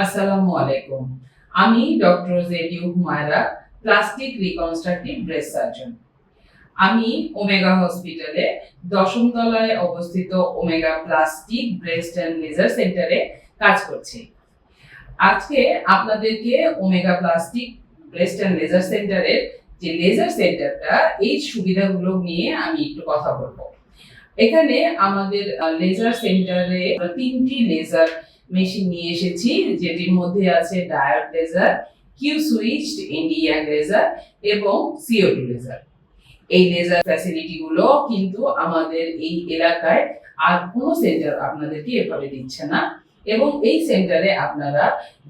আসসালামু আলাইকুম। আমি ডক্টর জেডিউ Humaira, plastic reconstructive breast surgeon. আমি ওমেগা হসপিটালে ১০ম তলায় অবস্থিত Omega plastic breast and laser সেন্টারে কাজ করছি। আজকে আপনাদেরকে Omega plastic breast and laser সেন্টারের যে লেজার সেন্টারটা, এই সুবিধাগুলো নিয়ে আমি একটু কথা বলবো। এখানে আমাদের লেজার সেন্টারে ৩টি লেজার মেশিন নিয়ে এসেছি, যেটির মধ্যে আছে diode laser, Q switched Indian laser এবং CO2 লেজার। এই লেজার ফ্যাসিলিটি গুলো কিন্তু আমাদের এই এলাকায় আর কোনো সেন্টার আপনাদেরকে এভাবে দিচ্ছে না। এবং এই সেন্টারে আপনারা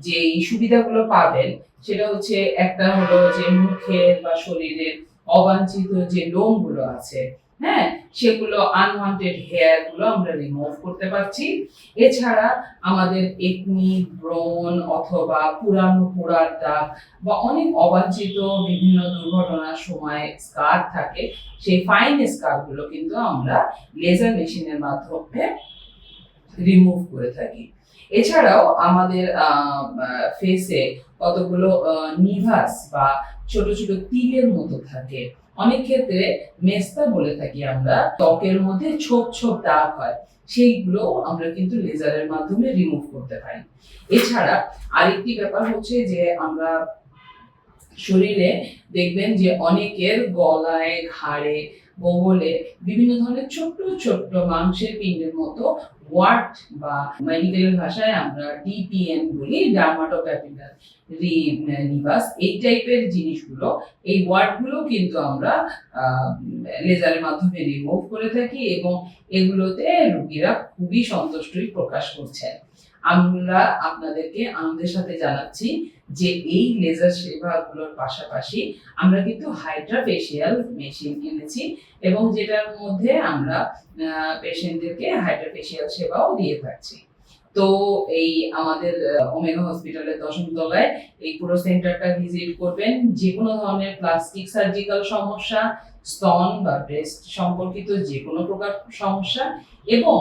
যে সুবিধাগুলো পাবেন সেটা হচ্ছে, একটা হলো যে মুখের বা শরীরের অবাঞ্ছিত যে লোমগুলো আছে, হ্যাঁ, সেগুলো আনওয়ান্টেড হেয়ার গুলো আমরা রিমুভ করতে পারছি। এছাড়া আমাদের একনি, ব্রণ অথবা পুরানো পোড়ার দাগ বা অনেক অবাঞ্ছিত বিভিন্ন দুর্ঘটনার সময় স্কার থাকে, সেই ফাইন স্কার গুলো কিন্তু আমরা লেজার মেশিনের মাধ্যমে রিমুভ করে থাকি। এছাড়াও আমাদের ফেসে কতগুলো নিভাস বা ছোট ছোট তিলের মতো থাকে, অনেক ক্ষেত্রে মেস্তা বলে থাকি আমরা, ত্বকের মধ্যে ছোপ ছোপ দাগ হয়, সেইগুলো আমরা কিন্তু লেজারের মাধ্যমে রিমুভ করতে পারি। এছাড়া আরেকটি ব্যাপার হচ্ছে যে, আমরা শরীরে দেখবেন যে অনেকের গলায়, ঘাড়ে, বগলে বিভিন্ন ধরনের ছোট্ট ছোট্ট মাংসের পিণ্ডের মতো ওয়ার্ট, বা মেডিকেল ভাষায় আমরা DPN বলি, ডার্মাটোপ্যাপিলার নিভাস, এই টাইপের জিনিসগুলো, এই ওয়ার্ডগুলো কিন্তু আমরা লেজারের মাধ্যমে রিমুভ করে থাকি এবং এগুলোতে রোগীরা খুবই সন্তুষ্টি প্রকাশ করছেন। আমরা আপনাদেরকে আনন্দের সাথে জানাচ্ছি যে এই লেজার সেবাগুলোর পাশাপাশি আমরা কিন্তু হাইড্রা ফেসিয়াল মেশিন কিনেছি এবং যেটার মধ্যে আমরা পেশেন্টদেরকে হাইড্রা ফেসিয়াল সেবাও দিয়ে থাকছি। তো এই আমাদের ওমেগা হসপিটালের ১০ম তলায় এই পুরো সেন্টারটা ভিজিট করবেন। যে কোনো ধরনের প্লাস্টিক সার্জিক্যাল সমস্যা, স্তন বা ব্রেস্ট সম্পর্কিত যে কোনো প্রকার সমস্যা এবং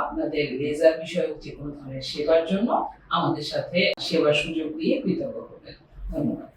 আপনাদের লেজার বিষয়ক যে কোনো ধরনের সেবার জন্য আমাদের সাথে সেবার সুযোগ দিয়ে কৃতজ্ঞ হবেন। ধন্যবাদ।